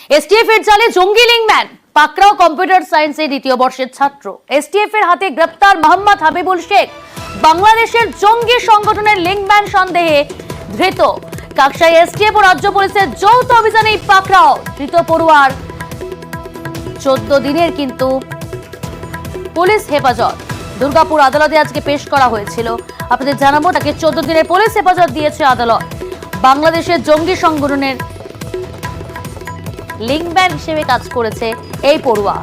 STF এর জালে জঙ্গি লিংম্যান পাকড়াও কম্পিউটার সায়েন্সের দ্বিতীয় বর্ষের ছাত্র। এসটিএফ এর হাতে গ্রেপ্তার মোহাম্মদ হাবিবুল শেখ, বাংলাদেশের জঙ্গি সংগঠনের লিংম্যান সন্দেহে ধৃত। কাকসাই এসটিএফ ও রাজ্য পুলিশের যৌথ অভিযানে পাকড়াও ধৃত পড়ুয়ার 14 দিনের কিন্তু পুলিশ হেফাজত দুর্গাপুর আদালতে আজকে পেশ করা হয়েছিল। আপনাদের জানাবো, তাকে 14 দিনের পুলিশ হেফাজত দিয়েছে আদালত। বাংলাদেশের জঙ্গি সংগঠনের লিংম্যান হিসেবে কাজ করেছে এই পড়ুয়া।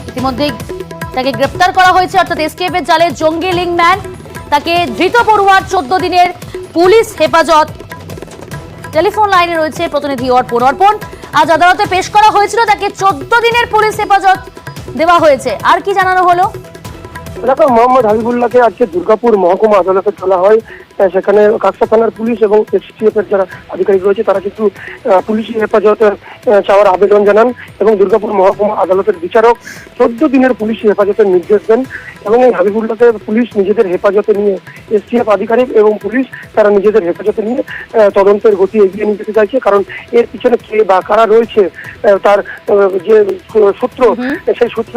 ইতিমধ্যে তাকে গ্রেপ্তার করা হয়েছে, অর্থাৎ এসটিএফ এর জালে জঙ্গি লিংম্যান, তাকে ধৃত পড়ুয়ার 14 দিনের পুলিশ হেফাজত। টেলিফোন লাইনে রয়েছে প্রতিনিধি অর্পণ। আজ আদালতে পেশ করা হয়েছিল, তাকে 14 দিনের পুলিশ হেফাজত দেওয়া হয়েছে। আর কি জানানো হলো? দেখো, মোহাম্মদ হাবিবুল্লাহকে আজকে দুর্গাপুর মহকুমা আদালতে তোলা হয়। সেখানে কাকসা থানার পুলিশ এবং এসটিএফ এর যারা আধিকারিক রয়েছে তারা কিন্তু পুলিশি হেফাজত চাওয়ার আবেদন জানান এবং দুর্গাপুর মহকুমা আদালতের বিচারক 14 দিনের পুলিশি হেফাজতের নির্দেশ দেন। এবং এই হাবিবুল্লাহকে পুলিশ নিজেদের হেফাজতে নিয়ে, এসটিএফ আধিকারিক এবং পুলিশ তারা নিজেদের হেফাজতে নিয়ে তদন্তের গতি এগিয়ে নিয়ে যেতে চাইছে। কারণ এর পিছনে কে বা কারা রয়েছে তার যে সূত্র, সেই সূত্র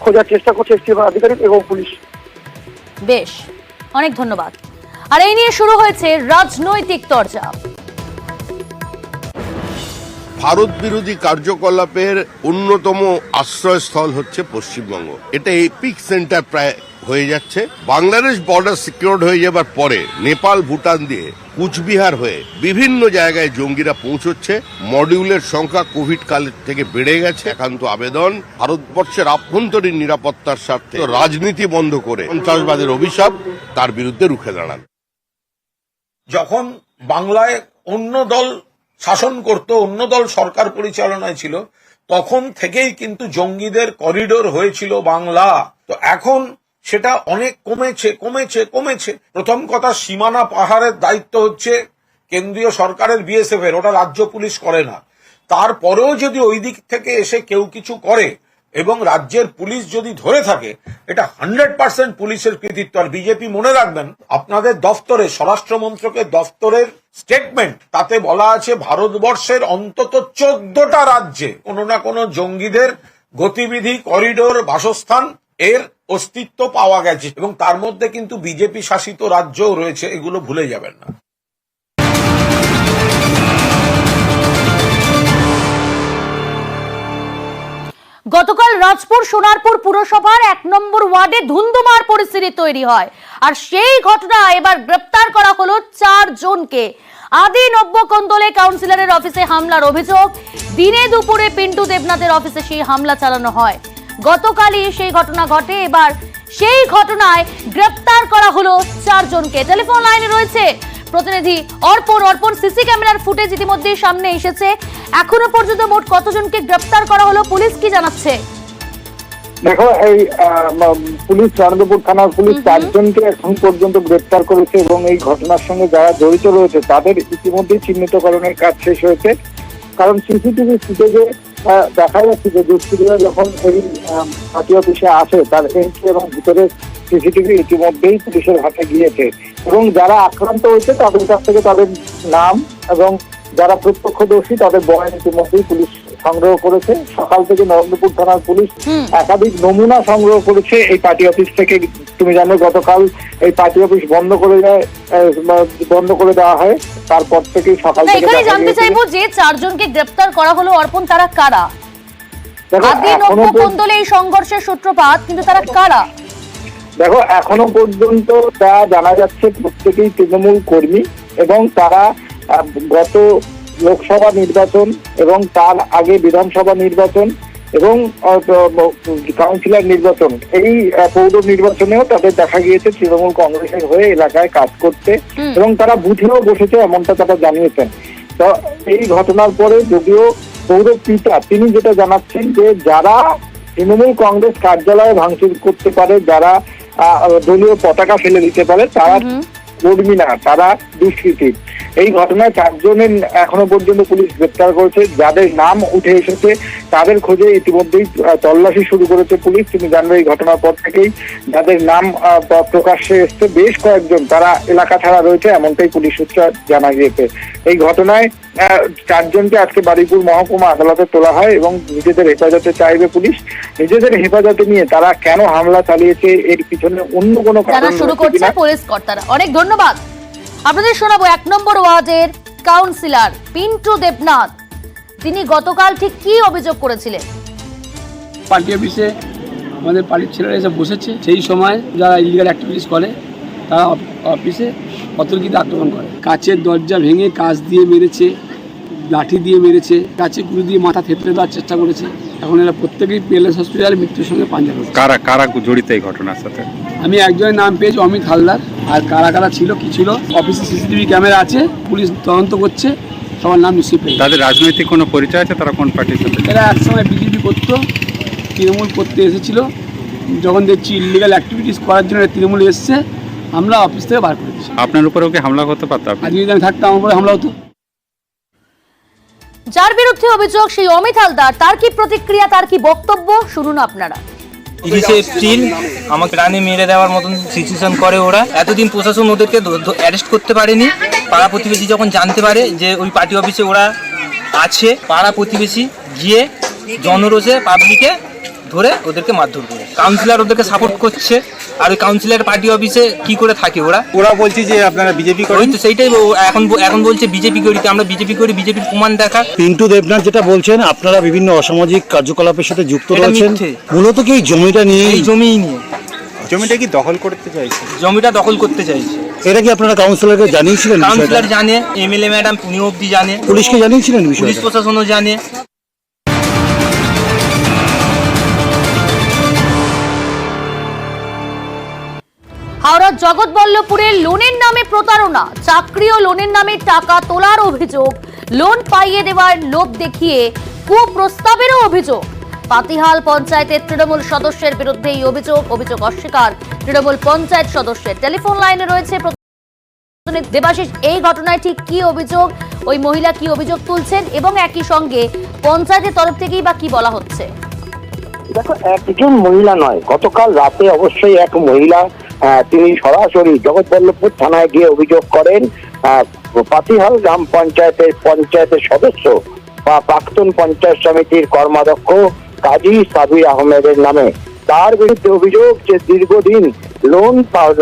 খোঁজার চেষ্টা করছে এসটিএফ আধিকারিক এবং পুলিশ। বেশ, অনেক ধন্যবাদ। আর এই নিয়ে শুরু হয়েছে রাজনৈতিক চর্চা। ভারত বিরোধী কার্যকলাপের অন্যতম আশ্রয়স্থল হচ্ছে পশ্চিমবঙ্গ। এটা এপিক সেন্টার প্রায় হয়ে যাচ্ছে। বাংলাদেশ বর্ডার সিকিউরড হয়ে যাবার পরে নেপাল, ভুটান দিয়ে কুচবিহার হয়ে বিভিন্ন জায়গায় জঙ্গিরা পৌঁছচ্ছে। মডিউলের সংখ্যা কোভিড কালের থেকে বেড়ে গেছে। একান্ত আবেদন, ভারতবর্ষের আভ্যন্তরীণ নিরাপত্তার স্বার্থে রাজনীতি বন্ধ করে সন্ত্রাসবাদের অভিশাপ তার বিরুদ্ধে রুখে দাঁড়ান। যখন বাংলায় অন্য দল শাসন করত, অন্য দল সরকার পরিচালনায় ছিল, তখন থেকেই কিন্তু জঙ্গিদের করিডোর হয়েছিল বাংলা। তো এখন সেটা অনেক কমেছে কমেছে কমেছে। প্রথম কথা, সীমানা পাহাড়ের দায়িত্ব হচ্ছে কেন্দ্রীয় সরকারের বিএসএফ এর, ওটা রাজ্য পুলিশ করে না। তারপরেও যদি ওই দিক থেকে এসে কেউ কিছু করে এবং রাজ্যের পুলিশ যদি ধরে থাকে, এটা 100% পুলিশের কৃতিত্ব। আর বিজেপি মনে রাখবেন, আপনাদের দফতরে, স্বরাষ্ট্র মন্ত্রকের দফতরের স্টেটমেন্ট, তাতে বলা আছে ভারতবর্ষের অন্তত 14টা রাজ্যে কোনো না কোনো জঙ্গিদের গতিবিধি, করিডোর, বাসস্থান এর অস্তিত্ব পাওয়া গেছে এবং তার মধ্যে কিন্তু বিজেপি শাসিত রাজ্যও রয়েছে, এগুলো ভুলে যাবেন না। গতকাল রাজপুর সোনারপুর পুরসভার 1 নম্বর ওয়ার্ডে ধুন্ধুমার পরিস্থিতি তৈরি হয়, আর সেই ঘটনা এবার গ্রেপ্তার করা হলো 4 জনকে। আদি নব্য কোন্দলে কাউন্সিলরের অফিসে হামলার অভিযোগ। দিনে দুপুরে পিন্টু দেবনাথের অফিসে সেই হামলা চালানো হয়। গতকালই সেই ঘটনা ঘটে, এবার সেই ঘটনায় গ্রেপ্তার করা হলো 4 জনকে। টেলিফোন লাইনে রয়েছে প্রতিনিধি অর্পণ। সিসি ক্যামেরার ফুটেজ ইতিমধ্যেই সামনে এসেছে। এখনো পর্যন্ত মোট কতজনকে গ্রেপ্তার করা হলো, পুলিশ কি জানাচ্ছে? দেখো, এই পুলিশ রামদেবপুর থানার পুলিশ 4 জনকে এখন পর্যন্ত গ্রেপ্তার করেছে এবং এই ঘটনার সঙ্গে যারা জড়িত রয়েছে তাদের ইতিমধ্যে চিহ্নিতকরণের কাজ শেষ হয়েছে। কারণ সিসিটিভি ফুটেজে দেখা যাচ্ছে যে দুষ্কৃতীরা যখন এই পার্টি অফিসে আসে, তার এন্ট্রি এবং ভিতরে সিসিটিভি ইতিমধ্যেই পুলিশের হাতে গিয়েছে এবং যারা আক্রান্ত হয়েছে তাদের কাছ থেকে তাদের নাম এবং যারা প্রত্যক্ষদর্শী তাদের বয়ান ইতিমধ্যেই পুলিশ সংগ্রহ করেছে। সকাল থেকে নরেন্দ্রপুর থানার পুলিশ একাধিক নমুনা সংগ্রহ করেছে এই পার্টি অফিস থেকে। তুমি জানো, গতকাল এই পার্টি অফিস বন্ধ করে দেওয়া হয়। তারপর থেকে সকাল থেকে এখানে জানতে চাইবো যে 4 জনকে গ্রেপ্তার করা হলো অর্পণ, তারা কারা? আদি নব্য কোন্দলে এই সংঘর্ষের সূত্রপাত, কিন্তু তারা কারা? দেখো, এখনো পর্যন্ত তা জানা যাচ্ছে প্রত্যেকেই তৃণমূল কর্মী এবং তারা গত লোকসভা নির্বাচন এবং তার আগে বিধানসভা নির্বাচন এবং কাউন্সিলর নির্বাচন, এই পৌর নির্বাচনেও তাদের দেখা গিয়েছে তৃণমূল কংগ্রেসের হয়ে এলাকায় কাজ করতে এবং তারা বুথেও বসেছে, এমনটা তারা জানিয়েছেন। তো এই ঘটনার পরে যদিও পৌর পিতা তিনি যেটা জানাচ্ছেন যে যারা তৃণমূল কংগ্রেস কার্যালয়ে ভাঙচুর করতে পারে, যারা দলীয় পতাকা ফেলে দিতে পারে, তারা কর্মী না, তারা দুষ্কৃতী। এই ঘটনায় 4 জনের এখনো পর্যন্ত পুলিশ গ্রেপ্তার করেছে। যাদের নাম উঠে এসেছে তাদের খোঁজে ইতিমধ্যেই তল্লাশি শুরু করেছে পুলিশ। তুমি জানবে এই ঘটনার পর থেকেই যাদের নাম প্রকাশ্যে এসছে বেশ কয়েকজন তারা এলাকা ছাড়া রয়েছে, এমনটাই পুলিশ সূত্রে জানা গিয়েছে। এই ঘটনায় 4 জনকে আজকে বারুইপুর মহকুমা আদালতে তোলা হয় এবং নিজেদের হেফাজতে চাইবে পুলিশ। নিজেদের হেফাজতে নিয়ে তারা কেন হামলা চালিয়েছে, এর পিছনে অন্য কোনো জানা কারণ শুরু রয়েছে করছে কিনা। পুলিশ কর্তারা। অনেক ধন্যবাদ। আপনাদের শোনাবো 1 নম্বর ওয়ার্ডের কাউন্সিলর পিন্টু দেবনাথ। তিনি গতকাল ঠিক কি অভিযোগ করেছিলেন? পার্টি অফিসে আমাদের পার্টির ছেলেরা এসে বসেছে, সেই সময় যারা ইলিগাল অ্যাক্টিভিটিস করে তারা অফিসে অতর্কিত আক্রমণ করে। কাচের দরজা ভেঙে কাঁচ দিয়ে মেরেছে, লাঠি দিয়ে মেরেছে, কাঁচে গুঁড়ি দিয়ে মাথা থেতলে দেওয়ার চেষ্টা করেছে। এখন এরা প্রত্যেকেই পিএলএস হসপিটালে মৃত্যুর সঙ্গে পাঞ্জা করছে। কারা কারা জড়িত এই ঘটনার সাথে? আমি একজনের নাম পেয়েছি অমিত হালদার, আর কারা কারা ছিল কি ছিল অফিসে সিসিটিভি ক্যামেরা আছে, পুলিশ তদন্ত করছে, সবার নাম নিশ্চয়ই পেয়ে। তাদের রাজনৈতিক কোনো পরিচয় আছে? তারা কোন পার্টির সাথে? এরা একসময় বিজেপি করতো, তৃণমূল করতে এসেছিল। যখন দেখছি ইলিগাল অ্যাক্টিভিটিস করার জন্য তৃণমূল এসছে, আমরা অফিস থেকে বার করে দিচ্ছি। আপনার উপরেও কি হামলা করতে পারতাম? আজকে যদি আমি থাকতাম আমার উপরে হামলা হতো। যার বিরুদ্ধে অভিযোগ সেই অমিত হালদার, তার কি প্রতিক্রিয়া, তার কি বক্তব্য শুনুন আপনারা। 30 এপ্রিল আমাকে রানে মেরে দেওয়ার মতন সিচুয়েশন করে ওরা। এতদিন প্রশাসন ওদেরকে অ্যারেস্ট করতে পারেনি। পাড়া প্রতিবেশী যখন জানতে পারে যে ওই পার্টি অফিসে ওরা আছে, পাড়া প্রতিবেশী গিয়ে জনরোষে পাবলিকে ধরে ওদেরকে মারধর করে। কাউন্সিলর ওদেরকে সাপোর্ট করছে, আর ওই কাউন্সিলর পার্টি অফিসে কি করে থাকে ওরা বলছে যে আপনারা বিজেপি ওই তো সেইটাই এখন বলছে বিজেপি করি, আমরা বিজেপি করি, বিজেপির প্রমাণ দেখা। পিন্টু দেবনাথ যেটা বলছেন, আপনারা বিভিন্ন অসামাজিক কার্যকলাপের সাথে যুক্ত এটা রয়েছেন, মিথ্যে। মূলত কি এই জমিটা নিয়ে? এই জমিই নিয়ে, জমিটা কি দখল করতে চাইছে? জমিটা দখল করতে চাইছে। এটা কি আপনারা কাউন্সিলরকে জানিয়েছিলেন? কাউন্সিলর জানে, এমএলএ ম্যাডাম উনি অব্দি জানে, পুলিশকে জানিয়েছিলেন পুলিশ বিষয়টা? প্রশাসনও জানে। হাওড়ার জগৎবল্লভপুরে লোনের নামে প্রতারণা, চাকরি ও লোনের নামে টাকা তোলার অভিযোগ, লোন পাইয়ে দেওয়ার লোভ দেখিয়ে কুপ্রস্তাবেরও অভিযোগ। পাতিহাল পঞ্চায়েতের তৃণমূল সদস্যের বিরুদ্ধে এই অভিযোগ অস্বীকার তৃণমূল পঞ্চায়েত সদস্যের। টেলিফোন লাইনে রয়েছে প্রতিনিধি দেবাশিস। এই ঘটনায় ঠিক কি অভিযোগ, ওই মহিলা কি অভিযোগ তুলছেন, এবং একই সঙ্গে পঞ্চায়েতের তরফ থেকেই বা কি বলা হচ্ছে? দেখো, একজন মহিলা নয়, গতকাল রাতে অবশ্যই এক মহিলা তিনি সরাসরি জগৎবল্লভপুর থানায় গিয়ে অভিযোগ করেন পাতিহাল গ্রাম পঞ্চায়েতের সদস্য বা প্রাক্তন পঞ্চায়েত সমিতির কর্মাধ্যক্ষ কাজী সাবির আহমেদের নামে। তার বিরুদ্ধে অভিযোগ যে দীর্ঘদিন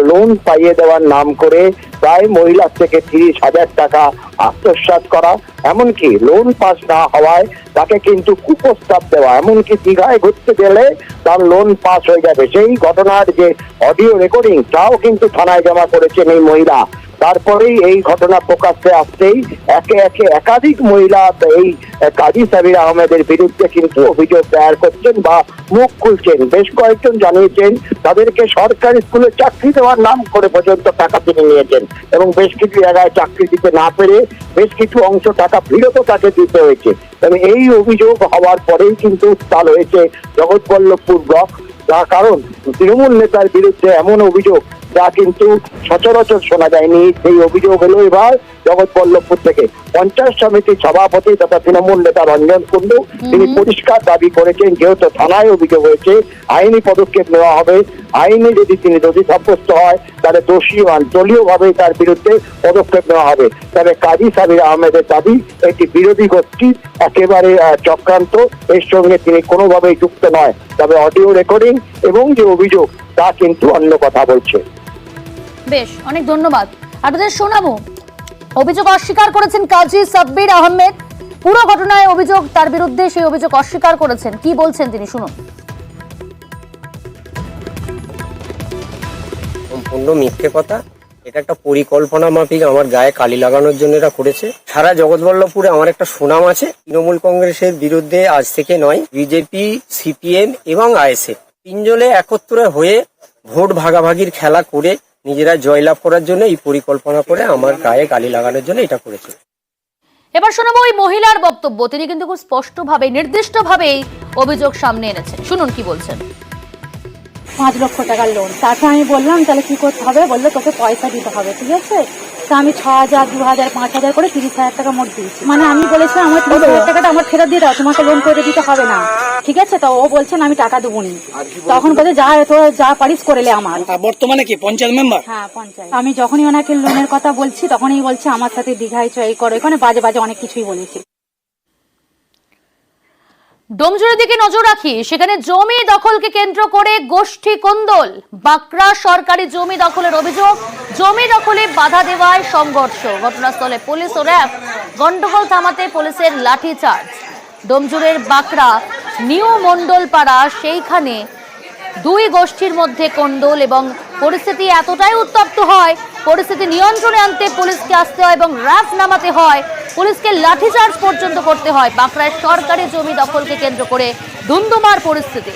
লোন পাইয়ে দেওয়ার নাম করে প্রায় মহিলার থেকে 30,000 টাকা আত্মসাৎ করা, এমনকি লোন পাস না হওয়ায় তাকে কিন্তু কুপ্রস্তাব দেওয়া, এমনকি দীঘায় ঘুরতে গেলে তার লোন পাস হয়ে যাবে। সেই ঘটনার যে অডিও রেকর্ডিং তাও কিন্তু থানায় জমা করেছেন এই মহিলা। তারপরেই এই ঘটনা প্রকাশ্যে আসতেই একে একে একাধিক মহিলা এই কাজী সাবির আহমেদের বিরুদ্ধে কিন্তু অভিযোগ দায়ের করছেন বা মুখ খুলছেন। বেশ কয়েকজন জানিয়েছেন তাদেরকে সরকারি স্কুলে চাকরি দেওয়ার নাম করে পর্যন্ত টাকা তিনি নিয়েছেন এবং বেশ কিছু জায়গায় চাকরি দিতে না পেরে বেশ কিছু অংশ টাকা ফেরতও তাকে দিতে হয়েছে। তবে এই অভিযোগ হওয়ার পরেই কিন্তু উত্তাল হয়েছে জগৎবল্লভপুর ব্লক। তার কারণ তৃণমূল নেতার বিরুদ্ধে এমন অভিযোগ যা কিন্তু সচরাচর শোনা যায়নি। সেই অভিযোগ হলো এবার জগৎবল্লভপুর থেকে পঞ্চায়েত সমিতির সভাপতি তথা তৃণমূল নেতা রঞ্জন কুণ্ডু তিনি পরিষ্কার দাবি করেছেন, যেহেতু থানায় অভিযোগ হয়েছে আইনি পদক্ষেপ নেওয়া হবে। আইনে যদি তিনি দোষী সাব্যস্ত হয় তাহলে দলীয়ভাবে তার বিরুদ্ধে পদক্ষেপ নেওয়া হবে। তবে কাজী সাবির আহমেদের দাবি একটি বিরোধী গোষ্ঠী একেবারে চক্রান্ত, এর সঙ্গে তিনি কোনোভাবেই যুক্ত নয়। তবে অডিও রেকর্ডিং এবং যে অভিযোগ তা কিন্তু অন্য কথা বলছে। বেশ, অনেক ধন্যবাদ। আপনাদের শোনাবো অভিযোগ অস্বীকার করেছেন কাজী সাব্বির আহমেদ। পুরো ঘটনায় অভিযোগ তার বিরুদ্ধে, সেই অভিযোগ অস্বীকার করেছেন। কি বলছেন তিনি শুনুন। সম্পূর্ণ মিথ্যে কথা। এটা একটা পরিকল্পনা মাফিক আমার গায়ে কালি লাগানোর জন্য এরা করেছে। সারা জগৎবল্লভপুরে আমার একটা সুনাম আছে। তৃণমূল কংগ্রেসের বিরুদ্ধে আজ থেকে নয়, বিজেপি, সিপিএম এবং আইএসএফ তিনজনে একত্রে হয়ে ভোট ভাগাভাগির খেলা করে নিজেরা জয়লাভ করার জন্য এই পরিকল্পনা করে আমার গায়ে গালি লাগানোর জন্য এটা করেছে। এবার শোনাবো ওই মহিলার বক্তব্য। তিনি কিন্তু খুব স্পষ্টভাবে, নির্দিষ্টভাবেই অভিযোগ সামনে এনেছেন। শুনুন কি বলছেন। 5 লক্ষ টাকার লোন। তারপর আমি বললাম তাহলে কি করতে হবে, বললো তোকে পয়সা দিতে হবে, ঠিক আছে। তা আমি 6,000, 2,000, 5,000 করে 30,000 টাকা মোট দিয়েছি। মানে আমি বলেছিলাম আমার 30,000 টাকাটা আমার ফেরত দিয়ে দাও, তোমাকে লোন করে দিতে হবে না, ঠিক আছে। তো ও বলছেন আমি টাকা দেবো নি। তখন বলে যা পারিস করে লে আমার। বর্তমানে কি পঞ্চায়েত মেম্বার? হ্যাঁ, পঞ্চায়েত। আমি যখনই ওনাকে লোনের কথা বলছি তখনই বলছে আমার সাথে দীঘায় এই করো, এখানে বাজে বাজে অনেক কিছুই বলেছি। ডোমজুড়ের দিকে নজর রাখি, সেখানে জমি দখলকে কেন্দ্র করে গোষ্ঠী কোন্দল। বাঁকড়া সরকারি জমি দখলের অভিযোগ, জমি দখলে বাধা দেওয়ায় সংঘর্ষ। ঘটনাস্থলে পুলিশ ও র্যাব, গন্ডগোল থামাতে পুলিশের লাঠিচার্জ। ডোমজুড়ের বাঁকড়া নিউ মন্ডলপাড়া, সেইখানে দুই গোষ্ঠীর মধ্যে কোন্দল এবং পরিস্থিতি এতটাই উত্তপ্ত হয়, পরিস্থিতি নিয়ন্ত্রণে আনতে পুলিশকে আসতে হয় এবং র্যাব নামাতে হয়, পুলিশকে লাঠিচার্জ পর্যন্ত করতে হয়। বাঁকড়ায় সরকারি জমি দখলকে কেন্দ্র করে ধুন্ধুমার পরিস্থিতি।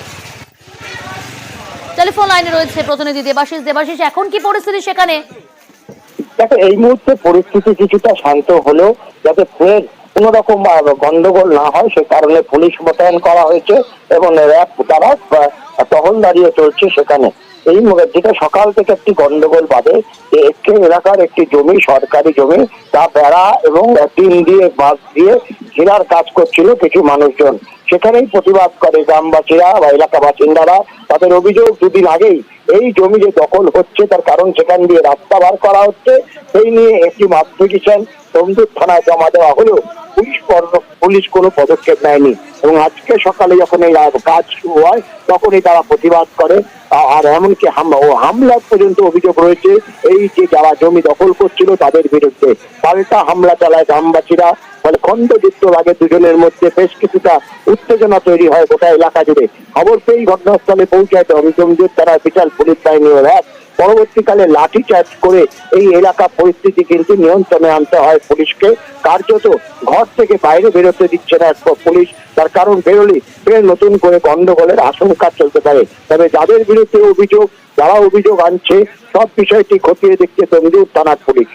টেলিফোন লাইনে রয়েছে প্রতিনিধি দেবাশিস। দেবাশিস, এখন কি পরিস্থিতি সেখানে? দেখো, এই মুহূর্তে পরিস্থিতি কিছুটা শান্ত হলেও যাতে ফের কোন রকম গন্ডগোল না হয় সে কারণে পুলিশ মোতায়েন করা হয়েছে এবং র্যাব দ্বারা টহল দাঁড়িয়ে চলছে সেখানে। এই যেটা সকাল থেকে একটি গন্ডগোল বাদে যে একটি এলাকার একটি জমি, সরকারি জমি, তা বেড়া এবং টিন দিয়ে বাঁশ দিয়ে ঘেরার কাজ করছিল কিছু মানুষজন। সেখানেই প্রতিবাদ করে গ্রামবাসীরা বা এলাকা বাসিন্দারা। তাদের অভিযোগ 2 দিন আগেই এই জমি যে দখল হচ্ছে তার কারণ সেখান দিয়ে রাস্তা বার করা হচ্ছে, সেই নিয়ে একটি মাপপিটিশন ডোমজুড় থানায় জমা দেওয়া হলেও পুলিশ কোনো পদক্ষেপ নেয়নি। এবং আজকে সকালে যখন এই কাজ শুরু হয় তখনই তারা প্রতিবাদ করে। আর এমনকি হামলা পর্যন্ত অভিযোগ রয়েছে এই যে যারা জমি দখল করছিল তাদের বিরুদ্ধে। পাল্টা হামলা চালায় গ্রামবাসীরা। ফলে খণ্ডযুদ্ধ লাগে দুজনের মধ্যে, বেশ কিছুটা উত্তেজনা তৈরি হয় গোটা এলাকা জুড়ে। খবর পেয়েই ঘটনাস্থলে পৌঁছায় ডোমজুড় থানার বিশাল পুলিশ বাহিনী ও র্যাব। পরবর্তীকালে লাঠিচার্জ করে এই এলাকা পরিস্থিতি কিন্তু নিয়ন্ত্রণে আনতে হয় পুলিশকে। কার্যত ঘর থেকে বাইরে বেরোতে দিচ্ছে না পুলিশ, তার কারণ বেরোলে ফের নতুন করে গন্ডগোলের আশঙ্কা চলতে পারে। তবে যাদের বিরুদ্ধে অভিযোগ, যারা অভিযোগ আনছে, সব বিষয়টি খতিয়ে দেখছে ডোমজুড় থানার পুলিশ।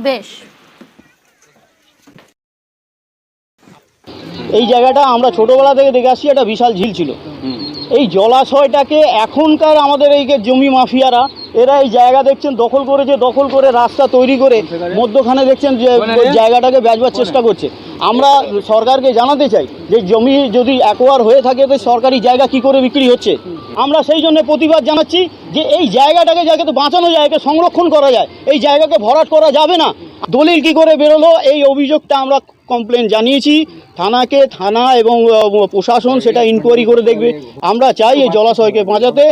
বেশ, এই জায়গাটা আমরা ছোটবেলা থেকে দেখে আসছি, একটা বিশাল ঝিল ছিল। এই জলাশয়টাকে এখনকার আমাদের এই যে জমি মাফিয়ারা এরা এই জায়গা দেখছেন দখল করেছে, দখল করে রাস্তা তৈরি করে মধ্যখানে দেখছেন যে জায়গাটাকে বেচবার চেষ্টা করছে। আমরা সরকারকে জানাতে চাই যে জমি যদি অ্যাকোয়ার হয়ে থাকে তো সরকারি জায়গা কি করে বিক্রি হচ্ছে। আমরা সেই জন্য প্রতিবাদ জানাচ্ছি যে এই জায়গাটাকে যাকে বাঁচানো যায়, একে সংরক্ষণ করা যায়, এই জায়গাকে ভরাট করা যাবে না। দলিল কি করে বেরোলো এই অভিযোগটা আমরা কমপ্লেন জানিয়েছি থানাকে, থানা এবং প্রশাসন সেটা ইনকোয়ারি করে দেখবে। আমরা চাই এই জলাশয়কে বাঁচাতে।